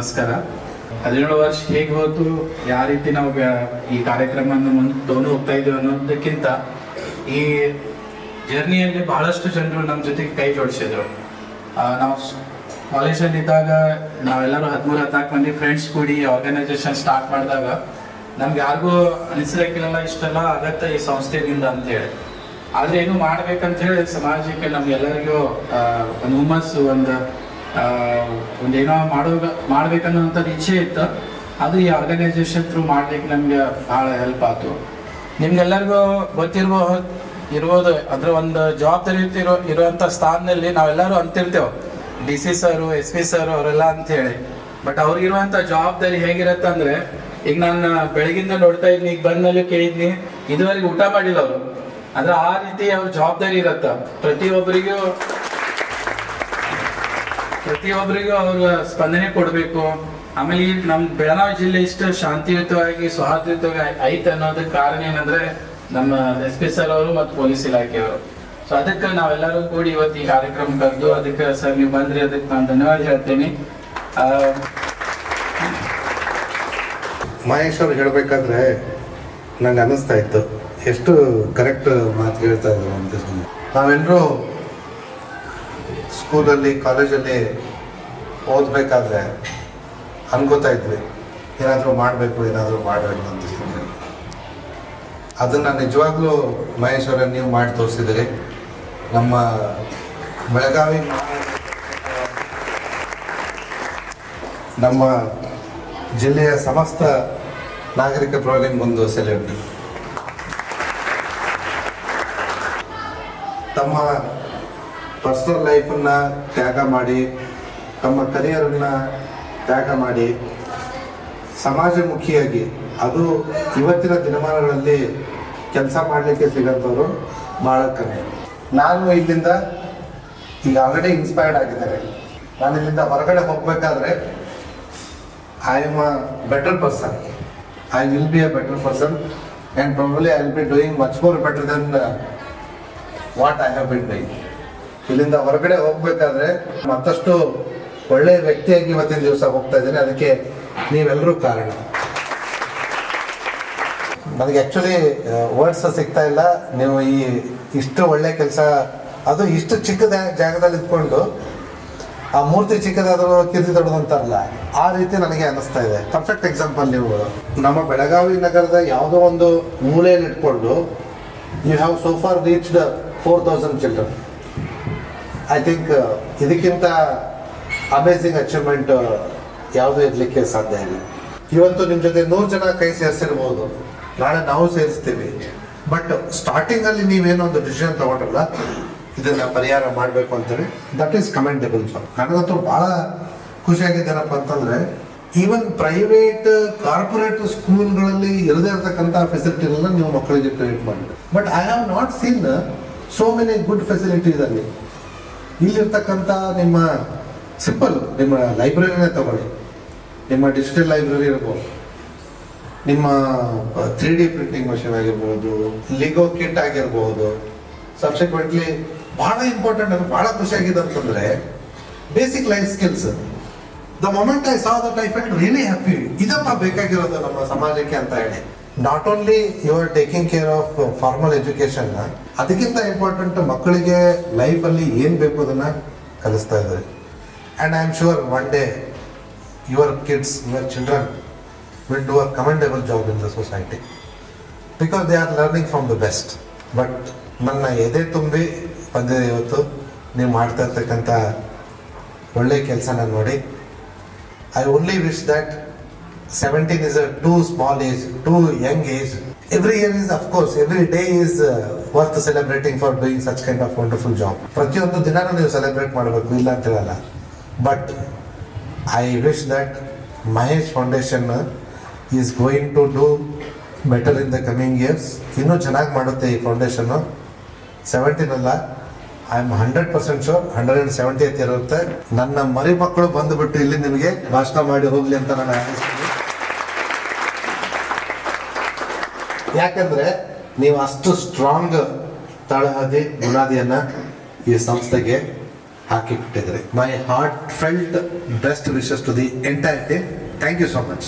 ನಮಸ್ಕಾರ. 17 ವರ್ಷ ಹೇಗೆ ಹೋಯ್ತು, ಯಾವ ರೀತಿ ನಾವು ಈ ಕಾರ್ಯಕ್ರಮವನ್ನು ಮುಂದೆ ತಗೊಂಡು ಹೋಗ್ತಾ ಇದ್ದೀವಿ ಅನ್ನೋದಕ್ಕಿಂತ ಈ ಜರ್ನಿಯಲ್ಲಿ ಬಹಳಷ್ಟು ಜನರು ನಮ್ಮ ಜೊತೆಗೆ ಕೈ ಜೋಡಿಸಿದ್ರು. ನಾವು ಕಾಲೇಜಲ್ಲಿ ಇದ್ದಾಗ ನಾವೆಲ್ಲರೂ 13-14 ಮಂದಿ ಫ್ರೆಂಡ್ಸ್ ಕೂಡಿ ಆರ್ಗನೈಸೇಷನ್ ಸ್ಟಾರ್ಟ್ ಮಾಡಿದಾಗ ನಮ್ಗೆ ಯಾರಿಗೂ ಅನಿಸಿರಕ್ಕಿಲ್ಲ ಇಷ್ಟೆಲ್ಲ ಆಗತ್ತೆ ಈ ಸಂಸ್ಥೆಯಿಂದ ಅಂತೇಳಿ. ಆದರೆ ಏನು ಮಾಡ್ಬೇಕಂತ ಹೇಳಿ ಸಮಾಜಕ್ಕೆ ನಮ್ಗೆಲ್ಲರಿಗೂ ಒಂದು ಹುಮ್ಮಸ್ಸು, ಒಂದೇನೋ ಮಾಡ್ಬೇಕನ್ನೋಂಥದ್ದು ಇಚ್ಛೆ ಇತ್ತು. ಅದು ಈ ಆರ್ಗನೈಸೇಷನ್ ಥ್ರೂ ಮಾಡ್ಲಿಕ್ಕೆ ನಮ್ಗೆ ಭಾಳ ಹೆಲ್ಪ್ ಆಯ್ತು. ನಿಮ್ಗೆಲ್ಲರಿಗೂ ಇರ್ಬೋದು ಅದರ ಒಂದು ಜವಾಬ್ದಾರಿ ಇರುವಂಥ ಸ್ಥಾನದಲ್ಲಿ ನಾವೆಲ್ಲರೂ ಅಂತಿರ್ತೇವೆ, DC ಸರು, SP ಸರ್ ಅವರೆಲ್ಲ ಅಂತೇಳಿ. ಬಟ್ ಅವ್ರಿಗಿರುವಂಥ ಜವಾಬ್ದಾರಿ ಹೇಗಿರತ್ತೆ ಅಂದರೆ, ಈಗ ನಾನು ಬೆಳಗಿಂದ ನೋಡ್ತಾ ಇದ್ದೀನಿ, ಈಗ ಬಂದ್ಮೇಲೆ ಕೇಳಿದ್ನಿ, ಇದುವರೆಗೆ ಊಟ ಮಾಡಿಲ್ಲ ಅವರು. ಅಂದ್ರೆ ಆ ರೀತಿ ಅವ್ರ ಜವಾಬ್ದಾರಿ ಇರತ್ತ. ಪ್ರತಿಯೊಬ್ಬರಿಗೂ ಅವ್ರ ಸ್ಪಂದನೆ ಕೊಡಬೇಕು. ಆಮೇಲೆ ಈ ನಮ್ಮ ಬೆಳಗಾವಿ ಜಿಲ್ಲೆ ಇಷ್ಟು ಶಾಂತಿಯುತವಾಗಿ ಸೌಹಾರ್ದಯುತವಾಗಿ ಐತೆ ಅನ್ನೋದಕ್ಕೆ ಕಾರಣ ಏನಂದ್ರೆ ನಮ್ಮ SP ಸರ್ ಅವರು ಮತ್ತು ಪೊಲೀಸ್ ಇಲಾಖೆಯವರು. ಸೊ ಅದಕ್ಕೆ ನಾವೆಲ್ಲರೂ ಕೂಡಿ ಇವತ್ತು ಈ ಕಾರ್ಯಕ್ರಮ ಕರೆದು, ಅದಕ್ಕೆ ಸರ್ ನೀವು ಬಂದ್ರಿ, ಅದಕ್ಕೆ ನಾನು ಧನ್ಯವಾದ ಹೇಳ್ತೇನೆ. ಮಹೇಶ್ ಅವ್ರು ಹೇಳಬೇಕಾದ್ರೆ ನಂಗೆ ಅನ್ನಿಸ್ತಾ ಇತ್ತು, ಎಷ್ಟು ಕರೆಕ್ಟ್ ಮಾತು ಹೇಳ್ತಾ ಇದ್ರು ಅಂತ. ನಾವೆಲ್ಲರೂ ಸ್ಕೂಲಲ್ಲಿ, ಕಾಲೇಜಲ್ಲಿ ಓದಬೇಕಾದ್ರೆ ಅನ್ಕೋತಾ ಇದ್ವಿ, ಏನಾದರೂ ಮಾಡಬೇಕು ಅಂತ. ಅದನ್ನು ನಿಜವಾಗ್ಲೂ ಮಹೇಶ್ ಅವರನ್ನು ನೀವು ಮಾಡಿ ತೋರಿಸಿದ್ರಿ. ನಮ್ಮ ಬೆಳಗಾವಿ ನಮ್ಮ ಜಿಲ್ಲೆಯ ಸಮಸ್ತ ನಾಗರಿಕ ಪ್ರೌಢಿಗೊಂದು ಸೆಲ್ಯೂಟ್. ತಮ್ಮ ಪರ್ಸನಲ್ ಲೈಫನ್ನು ತ್ಯಾಗ ಮಾಡಿ, ತಮ್ಮ ಕರಿಯರನ್ನು ತ್ಯಾಗ ಮಾಡಿ ಸಮಾಜಮುಖಿಯಾಗಿ, ಅದು ಇವತ್ತಿನ ದಿನಮಾನಗಳಲ್ಲಿ ಕೆಲಸ ಮಾಡಲಿಕ್ಕೆ ಸಿಗೋಂಥವ್ರು ಭಾಳ ಕಮ್ಮಿ. ನಾನು ಇಲ್ಲಿಂದ ಈಗ ಆಲ್ರೆಡಿ ಇನ್ಸ್ಪೈರ್ಡ್ ಆಗಿದ್ದೇನೆ. ನಾನು ಇಲ್ಲಿಂದ ಹೊರಗಡೆ ಹೋಗಬೇಕಾದ್ರೆ I am a better person. I will be a better person, and probably I will be doing much more better than what I have been doing. ಇಲ್ಲಿಂದ ಹೊರಗಡೆ ಹೋಗ್ಬೇಕಾದ್ರೆ ಮತ್ತಷ್ಟು ಒಳ್ಳೆಯ ವ್ಯಕ್ತಿಯಾಗಿ ಇವತ್ತಿನ ದಿವಸ ಹೋಗ್ತಾ ಇದ್ದೀನಿ. ಅದಕ್ಕೆ ನೀವೆಲ್ಲರೂ ಕಾರಣ. ನನಗೆ ಆ್ಯಕ್ಚುಲಿ ವರ್ಡ್ಸ್ ಸಿಗ್ತಾ ಇಲ್ಲ. ನೀವು ಇಷ್ಟು ಒಳ್ಳೆ ಕೆಲಸ, ಅದು ಇಷ್ಟು ಚಿಕ್ಕದ ಜಾಗದಲ್ಲಿ ಇದ್ಕೊಂಡು ಆ ಮೂರ್ತಿ ಚಿಕ್ಕದಾದರೂ ಕೀರ್ತಿ ದೊಡ್ಡದಂತಾರಲ್ಲ, ಆ ರೀತಿ ನನಗೆ ಅನ್ನಿಸ್ತಾ ಇದೆ. ಪರ್ಫೆಕ್ಟ್ ಎಕ್ಸಾಂಪಲ್ ನೀವು. ನಮ್ಮ ಬೆಳಗಾವಿ ನಗರದ ಯಾವುದೋ ಒಂದು ಮೂಲೆಯಲ್ಲಿ ಇಟ್ಕೊಂಡು you have so far reached 4,000 children. I think ಇದಕ್ಕಿಂತ ಅಮೇಝಿಂಗ್ ಅಚೀವ್ಮೆಂಟ್ ಯಾವುದೂ ಇರಲಿಕ್ಕೆ ಸಾಧ್ಯ ಇಲ್ಲ. ಇವತ್ತು ನಿಮ್ಮ ಜೊತೆ 100 ಜನ ಕೈ ಸೇರಿಸಿರ್ಬೋದು, ನಾಳೆ ನಾವು ಸೇರಿಸ್ತೀವಿ. ಬಟ್ ಸ್ಟಾರ್ಟಿಂಗಲ್ಲಿ ನೀವೇನೋ ಒಂದು ಡಿಸಿಷನ್ ತಗೊಂಡ್ರಲ್ಲ, ಇದನ್ನ ಪರಿಹಾರ ಮಾಡಬೇಕು ಅಂತೇಳಿ, ದಟ್ ಈಸ್ ಕಮೆಂಡೇಬಲ್. ನನಗಂತೂ ಭಾಳ ಖುಷಿಯಾಗಿದ್ದೇನಪ್ಪ ಅಂತಂದರೆ, ಈವನ್ ಪ್ರೈವೇಟ್ ಕಾರ್ಪೊರೇಟ್ ಸ್ಕೂಲ್ಗಳಲ್ಲಿ ಇರದೇ ಇರತಕ್ಕಂಥ ಫೆಸಿಲಿಟಿಗಳನ್ನ ನೀವು ಮಕ್ಕಳಿಗೆ ಕ್ರಿಯೇಟ್ ಮಾಡಿ. But I have not seen so many good facilities ಅಲ್ಲಿ. ಇಲ್ಲಿರ್ತಕ್ಕಂಥ ನಿಮ್ಮ ಸಿಂಪಲ್ ನಿಮ್ಮ ಲೈಬ್ರರಿನೇ ತಗೊಳ್ಳಿ, ನಿಮ್ಮ ಡಿಜಿಟಲ್ ಲೈಬ್ರರಿ ಇರ್ಬೋದು, ನಿಮ್ಮ 3D ಪ್ರಿಂಟಿಂಗ್ ಮಷಿನ್ ಆಗಿರ್ಬೋದು, ಲಿಗೋ ಕಿಟ್ ಆಗಿರ್ಬೋದು. ಸಬ್ಸಿಕ್ವೆಂಟ್ಲಿ ಭಾಳ ಇಂಪಾರ್ಟೆಂಟ್, ಅದು ಭಾಳ ಖುಷಿಯಾಗಿದೆ ಅಂತಂದರೆ basic life skills. The moment I saw that I felt really happy. ಇದಪ್ಪ ಬೇಕಾಗಿರೋದು ನಮ್ಮ ಸಮಾಜಕ್ಕೆ ಅಂತ ಹೇಳಿ. Not only you are taking care of formal education, ಅದಕ್ಕಿಂತ ಇಂಪಾರ್ಟೆಂಟ್ ಮಕ್ಕಳಿಗೆ ಲೈಫಲ್ಲಿ ಏನು ಬೇಕು ಅದನ್ನು ಕಲಿಸ್ತಾ ಇದ್ದಾರೆ. And I am sure one day your kids, your children will do a commendable job in the society, because they are learning from the best. But ನನ್ನ ಎದೆ ತುಂಬಿ ಬಂದಿದೆ ಇವತ್ತು ನೀವು ಮಾಡ್ತಾ ಇರ್ತಕ್ಕಂಥ ಒಳ್ಳೆಯ ಕೆಲಸನ ನೋಡಿ. I only wish that 17 is a too small age, too young age. Every year is, of course, every day is worth celebrating for doing such kind of wonderful job. ಪ್ರತಿಯೊಂದು ದಿನಾನೂ ನೀವು ಸೆಲೆಬ್ರೇಟ್ ಮಾಡಬೇಕು, ಇಲ್ಲ ಅಂತ ಹೇಳಲ್ಲ. But I wish that Mahesh Foundation is going to do better in the coming years. ಇನ್ನೂ ಚೆನ್ನಾಗಿ ಮಾಡುತ್ತೆ ಈ ಫೌಂಡೇಶನ್ನು. 17 ಅಲ್ಲ, ಐ ಆಮ್ 100% ಶೋರ್ 170th ಇರುತ್ತೆ. ನನ್ನ ಮರಿ ಮಕ್ಕಳು ಬಂದುಬಿಟ್ಟು ಇಲ್ಲಿ ನಿಮಗೆ ಭಾಷಣ ಮಾಡಿ ಹೋಗ್ಲಿ ಅಂತ ನಾನು ಆಶಿಸ್ತೀನಿ. ಯಾಕಂದ್ರೆ ನೀವು ಅಷ್ಟು ಸ್ಟ್ರಾಂಗ್ ತಳಹದಿ ಬುನಾದಿಯನ್ನ ಈ ಸಂಸ್ಥೆಗೆ ಹಾಕಿಬಿಟ್ಟಿದ್ರಿ. My heart felt best wishes to the entire team. Thank you so much.